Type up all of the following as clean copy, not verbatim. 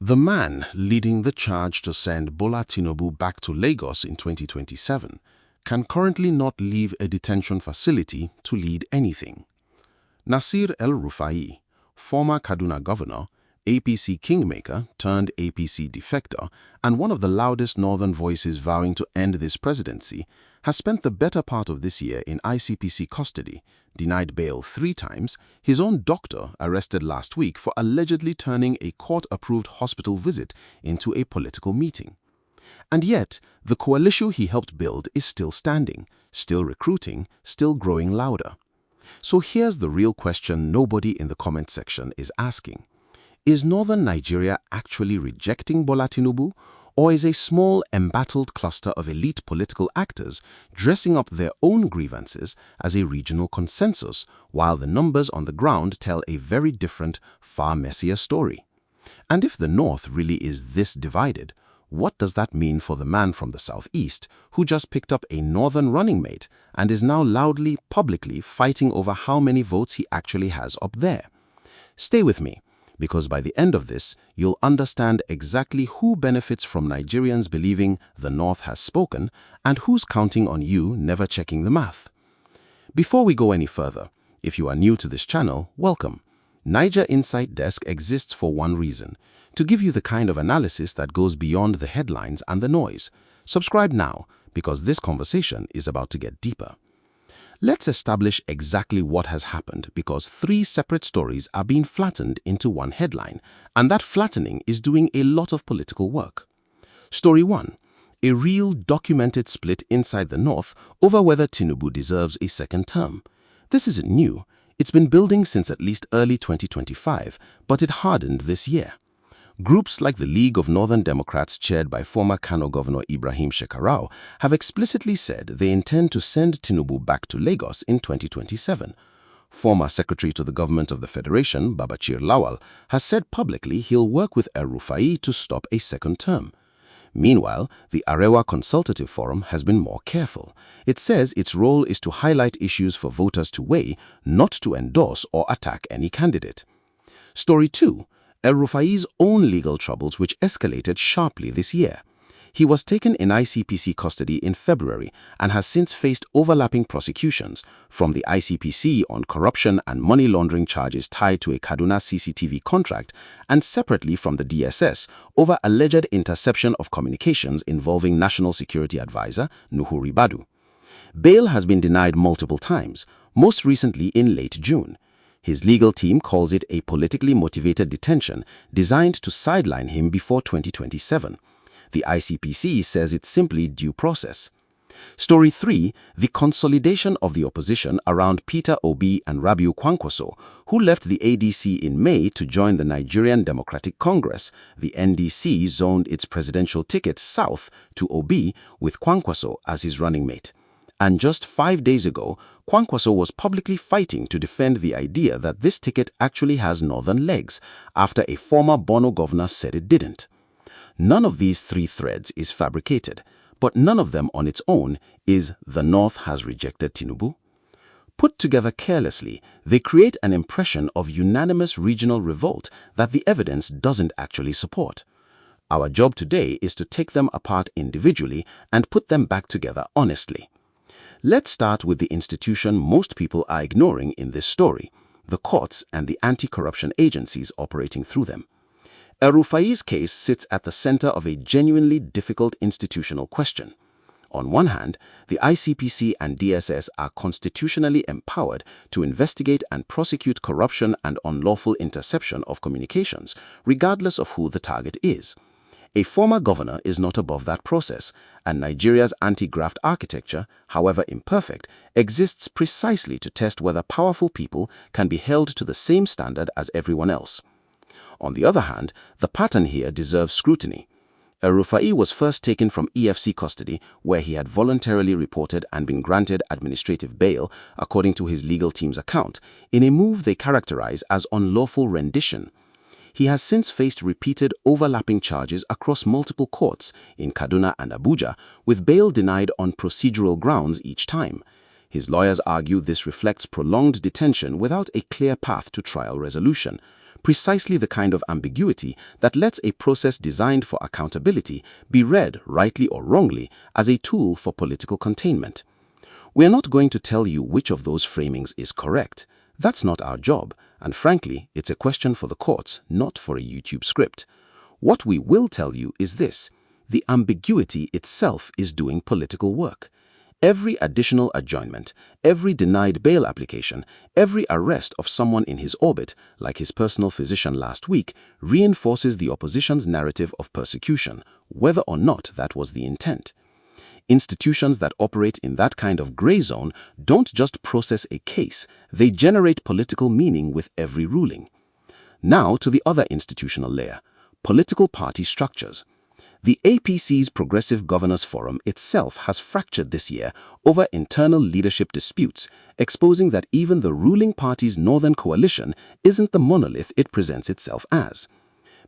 The man leading the charge to send Bola Tinubu back to Lagos in 2027 can currently not leave a detention facility to lead anything. Nasir El-Rufai, former Kaduna governor, APC kingmaker turned APC defector, and one of the loudest northern voices vowing to end this presidency, has spent the better part of this year in ICPC custody, denied bail 3 times, his own doctor arrested last week for allegedly turning a court-approved hospital visit into a political meeting. And yet, the coalition he helped build is still standing, still recruiting, still growing louder. So here's the real question nobody in the comment section is asking. Is northern Nigeria actually rejecting Bola Tinubu, or is a small, embattled cluster of elite political actors dressing up their own grievances as a regional consensus, while the numbers on the ground tell a very different, far messier story? And if the North really is this divided, what does that mean for the man from the southeast who just picked up a northern running mate and is now loudly, publicly fighting over how many votes he actually has up there? Stay with me, because by the end of this, you'll understand exactly who benefits from Nigerians believing the North has spoken and who's counting on you never checking the math. Before we go any further, if you are new to this channel, welcome. Naija Insight Desk exists for one reason: to give you the kind of analysis that goes beyond the headlines and the noise. Subscribe now, because this conversation is about to get deeper. Let's establish exactly what has happened, because 3 separate stories are being flattened into one headline, and that flattening is doing a lot of political work. Story 1. A real documented split inside the North over whether Tinubu deserves a second term. This isn't new. It's been building since at least early 2025, but it hardened this year. Groups like the League of Northern Democrats, chaired by former Kano Governor Ibrahim Shekarau, have explicitly said they intend to send Tinubu back to Lagos in 2027. Former Secretary to the Government of the Federation, Babachir Lawal, has said publicly he'll work with El-Rufai to stop a second term. Meanwhile, the Arewa Consultative Forum has been more careful. It says its role is to highlight issues for voters to weigh, not to endorse or attack any candidate. Story 2. El-Rufai's own legal troubles, which escalated sharply this year. He was taken in ICPC custody in February and has since faced overlapping prosecutions, from the ICPC on corruption and money laundering charges tied to a Kaduna CCTV contract, and separately from the DSS over alleged interception of communications involving National Security Advisor Nuhu Ribadu. Bail has been denied multiple times, most recently in late June. His legal team calls it a politically motivated detention designed to sideline him before 2027. The ICPC says it's simply due process. Story 3. The consolidation of the opposition around Peter Obi and Obi-Kwankwaso, who left the ADC in May to join the Nigerian Democratic Congress. The NDC zoned its presidential ticket south to Obi, with Kwankwaso as his running mate. And just 5 days ago, Kwankwaso was publicly fighting to defend the idea that this ticket actually has northern legs, after a former Borno governor said it didn't. None of these 3 threads is fabricated, but none of them on its own is the North has rejected Tinubu. Put together carelessly, they create an impression of unanimous regional revolt that the evidence doesn't actually support. Our job today is to take them apart individually and put them back together honestly. Let's start with the institution most people are ignoring in this story: the courts and the anti-corruption agencies operating through them. El-Rufai's case sits at the center of a genuinely difficult institutional question. On one hand, the ICPC and DSS are constitutionally empowered to investigate and prosecute corruption and unlawful interception of communications, regardless of who the target is. A former governor is not above that process, and Nigeria's anti-graft architecture, however imperfect, exists precisely to test whether powerful people can be held to the same standard as everyone else. On the other hand, the pattern here deserves scrutiny. El-Rufai was first taken from EFC custody, where he had voluntarily reported and been granted administrative bail, according to his legal team's account, in a move they characterize as unlawful rendition. He has since faced repeated overlapping charges across multiple courts in Kaduna and Abuja, with bail denied on procedural grounds each time. His lawyers argue this reflects prolonged detention without a clear path to trial resolution. precisely the kind of ambiguity that lets a process designed for accountability be read, rightly or wrongly, as a tool for political containment. We're not going to tell you which of those framings is correct. That's not our job, and frankly, it's a question for the courts, not for a YouTube script. What we will tell you is this: the ambiguity itself is doing political work. Every additional adjournment, every denied bail application, every arrest of someone in his orbit, like his personal physician last week, reinforces the opposition's narrative of persecution, whether or not that was the intent. Institutions that operate in that kind of gray zone don't just process a case, they generate political meaning with every ruling. Now to the other institutional layer: political party structures. The APC's Progressive Governors Forum itself has fractured this year over internal leadership disputes, exposing that even the ruling party's northern coalition isn't the monolith it presents itself as.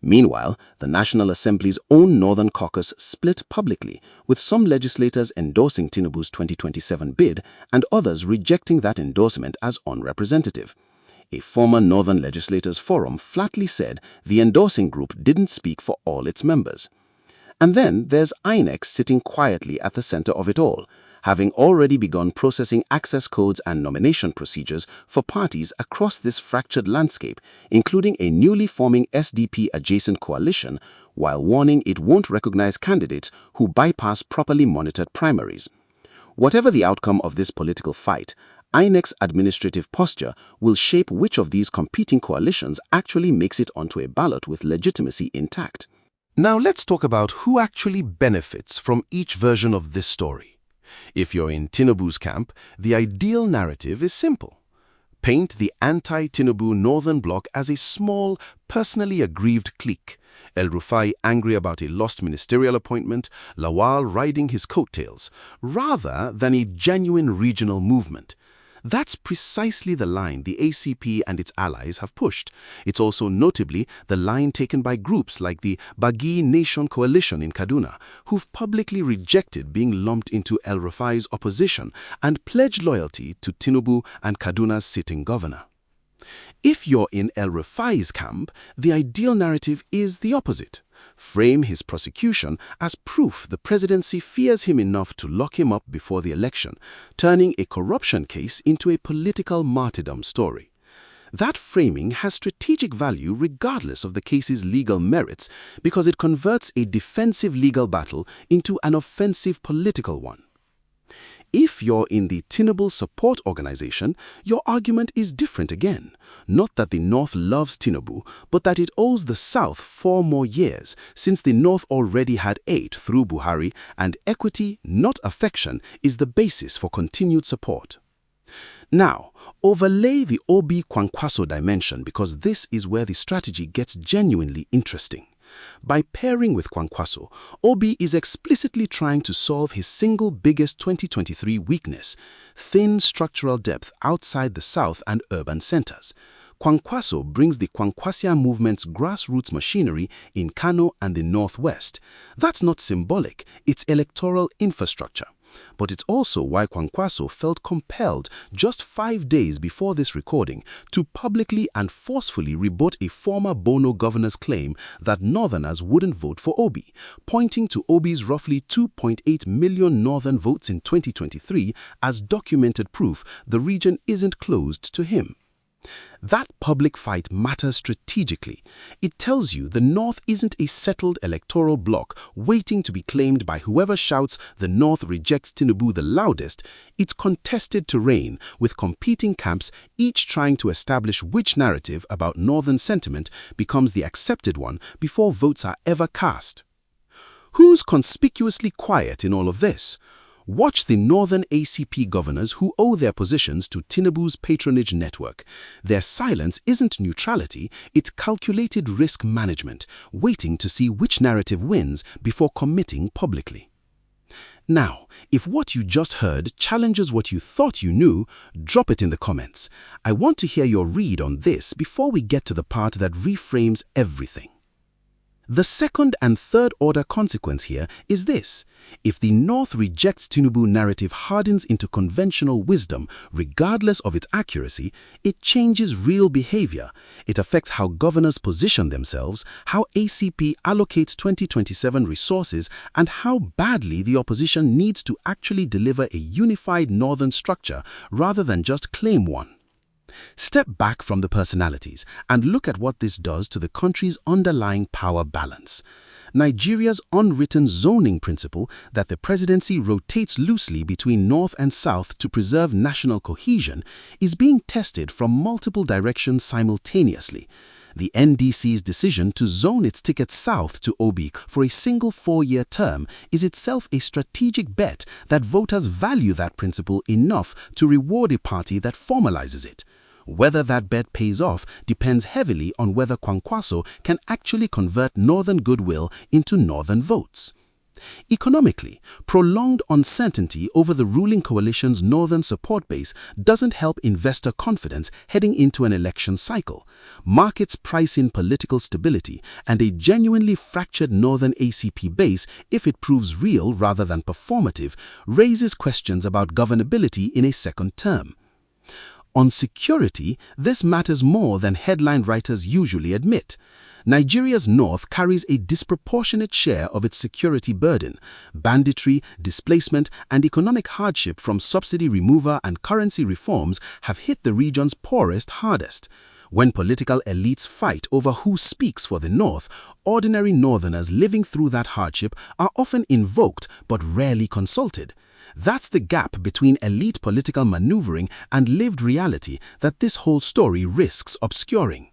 Meanwhile, the National Assembly's own Northern Caucus split publicly, with some legislators endorsing Tinubu's 2027 bid and others rejecting that endorsement as unrepresentative. A former Northern Legislators Forum flatly said the endorsing group didn't speak for all its members. And then there's INEC sitting quietly at the center of it all, having already begun processing access codes and nomination procedures for parties across this fractured landscape, including a newly forming SDP-adjacent coalition, while warning it won't recognize candidates who bypass properly monitored primaries. Whatever the outcome of this political fight, INEC's administrative posture will shape which of these competing coalitions actually makes it onto a ballot with legitimacy intact. Now let's talk about who actually benefits from each version of this story. If you're in Tinubu's camp, the ideal narrative is simple. Paint the anti-Tinubu Northern Bloc as a small, personally aggrieved clique. El-Rufai angry about a lost ministerial appointment, Lawal riding his coattails, rather than a genuine regional movement. That's precisely the line the ACP and its allies have pushed. It's also notably the line taken by groups like the Bagi Nation Coalition in Kaduna, who've publicly rejected being lumped into El-Rufai's opposition and pledged loyalty to Tinubu and Kaduna's sitting governor. If you're in El-Rufai's camp, the ideal narrative is the opposite. Frame his prosecution as proof the presidency fears him enough to lock him up before the election, turning a corruption case into a political martyrdom story. That framing has strategic value regardless of the case's legal merits because it converts a defensive legal battle into an offensive political one. If you're in the Tinubu support organization, your argument is different again. Not that the North loves Tinubu, but that it owes the South 4 more years, since the North already had 8 through Buhari, and equity, not affection, is the basis for continued support. Now, overlay the Obi-Kwankwaso dimension because this is where the strategy gets genuinely interesting. By pairing with Kwankwaso, Obi is explicitly trying to solve his single biggest 2023 weakness: thin structural depth outside the South and urban centers. Kwankwaso brings the Kwankwasian movement's grassroots machinery in Kano and the Northwest. That's not symbolic, it's electoral infrastructure. But it's also why Kwankwaso felt compelled just 5 days before this recording to publicly and forcefully rebut a former Bono governor's claim that Northerners wouldn't vote for Obi, pointing to Obi's roughly 2.8 million Northern votes in 2023 as documented proof the region isn't closed to him. That public fight matters strategically. It tells you the North isn't a settled electoral bloc waiting to be claimed by whoever shouts the North rejects Tinubu the loudest. It's contested terrain with competing camps, each trying to establish which narrative about Northern sentiment becomes the accepted one before votes are ever cast. Who's conspicuously quiet in all of this? Watch the Northern ACP governors who owe their positions to Tinubu's patronage network. Their silence isn't neutrality, it's calculated risk management, waiting to see which narrative wins before committing publicly. Now, if what you just heard challenges what you thought you knew, drop it in the comments. I want to hear your read on this before we get to the part that reframes everything. The second and third order consequence here is this. If the North rejects Tinubu narrative hardens into conventional wisdom, regardless of its accuracy, it changes real behavior. It affects how governors position themselves, how ACP allocates 2027 resources, and how badly the opposition needs to actually deliver a unified northern structure rather than just claim one. Step back from the personalities and look at what this does to the country's underlying power balance. Nigeria's unwritten zoning principle that the presidency rotates loosely between north and south to preserve national cohesion is being tested from multiple directions simultaneously. The NDC's decision to zone its ticket south to Obi for a single 4-year term is itself a strategic bet that voters value that principle enough to reward a party that formalizes it. Whether that bet pays off depends heavily on whether Kwankwaso can actually convert northern goodwill into northern votes. Economically, prolonged uncertainty over the ruling coalition's northern support base doesn't help investor confidence heading into an election cycle. Markets price in political stability, and a genuinely fractured northern ACP base, if it proves real rather than performative, raises questions about governability in a second term. On security, this matters more than headline writers usually admit. Nigeria's north carries a disproportionate share of its security burden. Banditry, displacement, and economic hardship from subsidy removal and currency reforms have hit the region's poorest hardest. When political elites fight over who speaks for the north, ordinary northerners living through that hardship are often invoked but rarely consulted. That's the gap between elite political maneuvering and lived reality that this whole story risks obscuring.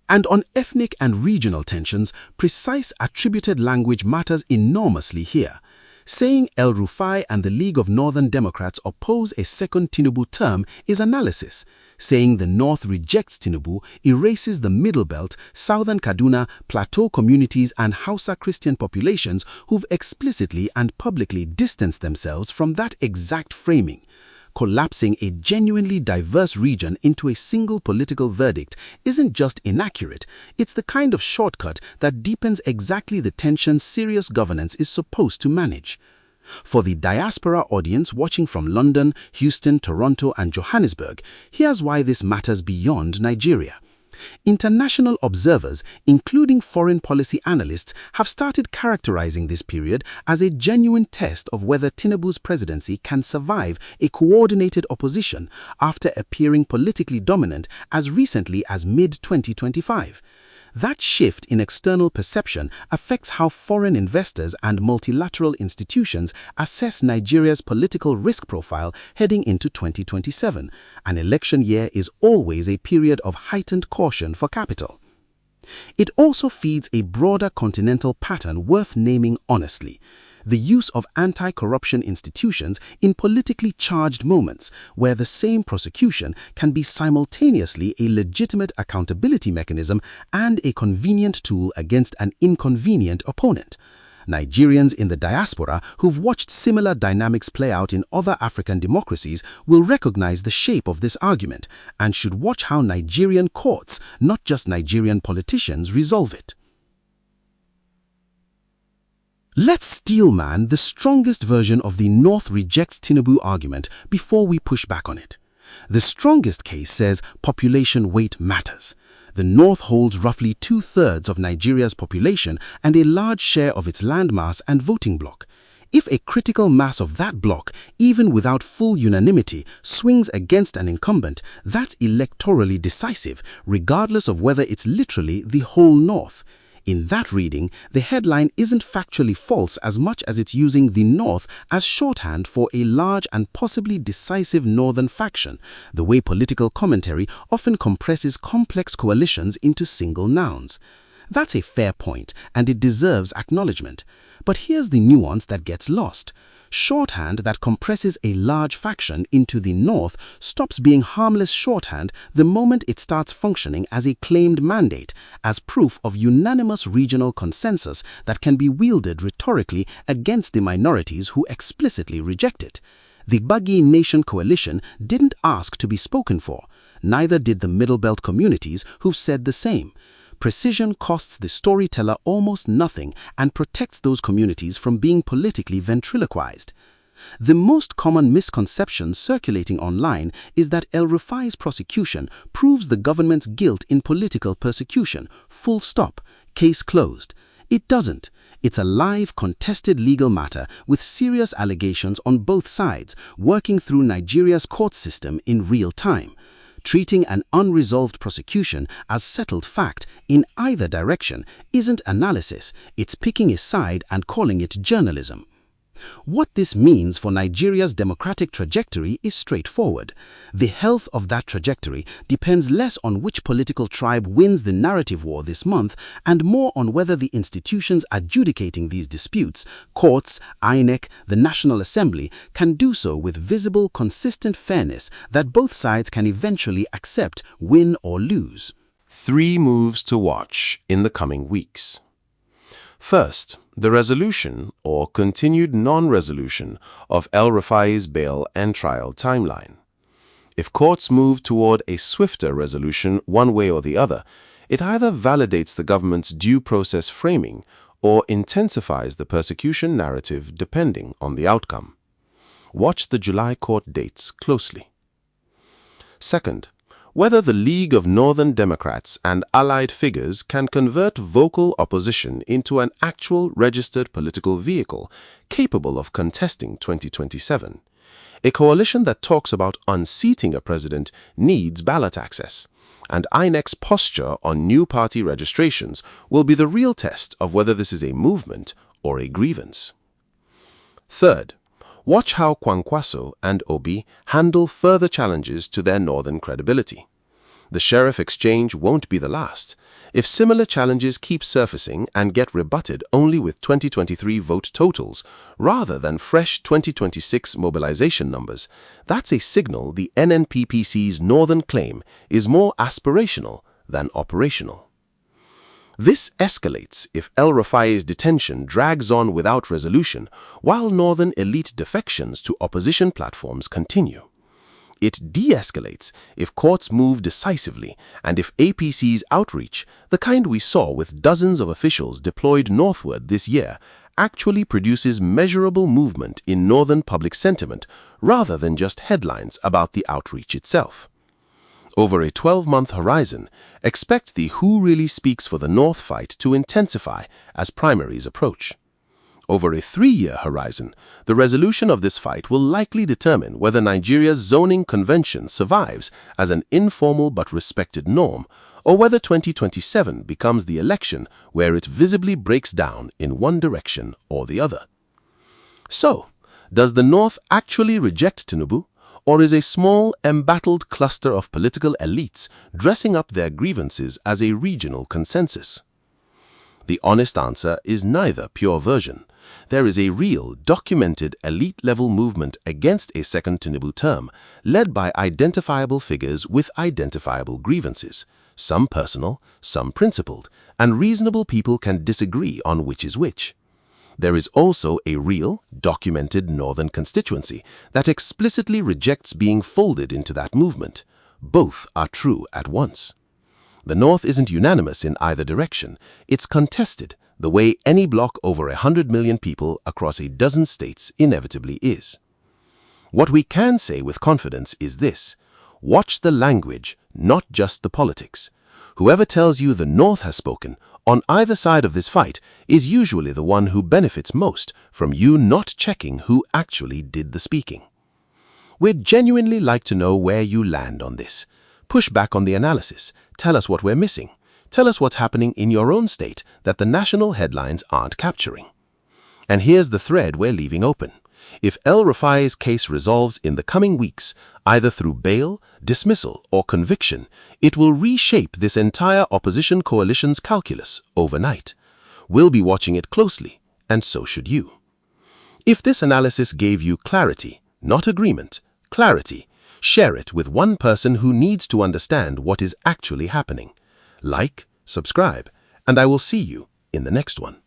And on ethnic and regional tensions, precise attributed language matters enormously here. Saying El-Rufai and the League of Northern Democrats oppose a second Tinubu term is analysis. Saying the North rejects Tinubu erases the Middle Belt, Southern Kaduna, Plateau communities and Hausa Christian populations who've explicitly and publicly distanced themselves from that exact framing. Collapsing a genuinely diverse region into a single political verdict isn't just inaccurate, it's the kind of shortcut that deepens exactly the tension serious governance is supposed to manage. For the diaspora audience watching from London, Houston, Toronto, and Johannesburg, here's why this matters beyond Nigeria. International observers, including foreign policy analysts, have started characterizing this period as a genuine test of whether Tinubu's presidency can survive a coordinated opposition after appearing politically dominant as recently as mid-2025. That shift in external perception affects how foreign investors and multilateral institutions assess Nigeria's political risk profile heading into 2027. An election year is always a period of heightened caution for capital. It also feeds a broader continental pattern worth naming honestly: the use of anti-corruption institutions in politically charged moments, where the same prosecution can be simultaneously a legitimate accountability mechanism and a convenient tool against an inconvenient opponent. Nigerians in the diaspora who've watched similar dynamics play out in other African democracies will recognize the shape of this argument and should watch how Nigerian courts, not just Nigerian politicians, resolve it. Let's steelman the strongest version of the North rejects Tinubu argument before we push back on it. The strongest case says population weight matters. The North holds roughly 2/3 of Nigeria's population and a large share of its landmass and voting bloc. If a critical mass of that bloc, even without full unanimity, swings against an incumbent, that's electorally decisive, regardless of whether it's literally the whole North. In that reading, the headline isn't factually false as much as it's using the North as shorthand for a large and possibly decisive northern faction, the way political commentary often compresses complex coalitions into single nouns. That's a fair point, and it deserves acknowledgement. But here's the nuance that gets lost. Shorthand that compresses a large faction into the North stops being harmless shorthand the moment it starts functioning as a claimed mandate, as proof of unanimous regional consensus that can be wielded rhetorically against the minorities who explicitly reject it. The Bagi Nation coalition didn't ask to be spoken for. Neither did the Middle Belt communities who've said the same. Precision costs the storyteller almost nothing and protects those communities from being politically ventriloquized. The most common misconception circulating online is that El-Rufai's prosecution proves the government's guilt in political persecution. Full stop. Case closed. It doesn't. It's a live, contested legal matter with serious allegations on both sides, working through Nigeria's court system in real time. Treating an unresolved prosecution as settled fact in either direction isn't analysis, it's picking a side and calling it journalism. What this means for Nigeria's democratic trajectory is straightforward. The health of that trajectory depends less on which political tribe wins the narrative war this month and more on whether the institutions adjudicating these disputes, courts, INEC, the National Assembly, can do so with visible, consistent fairness that both sides can eventually accept, win or lose. 3 moves to watch in the coming weeks. First, the resolution or continued non-resolution of El-Rufai's bail and trial timeline. If courts move toward a swifter resolution one way or the other, it either validates the government's due process framing or intensifies the persecution narrative depending on the outcome. Watch the July court dates closely. Second, whether the League of Northern Democrats and allied figures can convert vocal opposition into an actual registered political vehicle capable of contesting 2027. A coalition that talks about unseating a president needs ballot access, and INEC's posture on new party registrations will be the real test of whether this is a movement or a grievance. Third, watch how Kwankwaso and Obi handle further challenges to their northern credibility. The sheriff exchange won't be the last. If similar challenges keep surfacing and get rebutted only with 2023 vote totals, rather than fresh 2026 mobilization numbers, that's a signal the NNPPC's northern claim is more aspirational than operational. This escalates if El-Rufai's detention drags on without resolution, while northern elite defections to opposition platforms continue. It de-escalates if courts move decisively and if APC's outreach, the kind we saw with dozens of officials deployed northward this year, actually produces measurable movement in northern public sentiment rather than just headlines about the outreach itself. Over a 12-month horizon, expect the who really speaks for the North fight to intensify as primaries approach. Over a 3-year horizon, the resolution of this fight will likely determine whether Nigeria's zoning convention survives as an informal but respected norm, or whether 2027 becomes the election where it visibly breaks down in one direction or the other. So, does the North actually reject Tinubu? Or is a small, embattled cluster of political elites dressing up their grievances as a regional consensus? The honest answer is neither pure version. There is a real, documented, elite-level movement against a second Tinubu term, led by identifiable figures with identifiable grievances, some personal, some principled, and reasonable people can disagree on which is which. There is also a real, documented northern constituency that explicitly rejects being folded into that movement. Both are true at once. The North isn't unanimous in either direction. It's contested, the way any bloc over 100 million people across a dozen states inevitably is. What we can say with confidence is this: watch the language, not just the politics. Whoever tells you the North has spoken on either side of this fight is usually the one who benefits most from you not checking who actually did the speaking. We'd genuinely like to know where you land on this. Push back on the analysis. Tell us what we're missing. Tell us what's happening in your own state that the national headlines aren't capturing. And here's the thread we're leaving open. If El-Rufai's case resolves in the coming weeks, either through bail, dismissal, or conviction, it will reshape this entire opposition coalition's calculus overnight. We'll be watching it closely, and so should you. If this analysis gave you clarity, not agreement, clarity, share it with one person who needs to understand what is actually happening. Like, subscribe, and I will see you in the next one.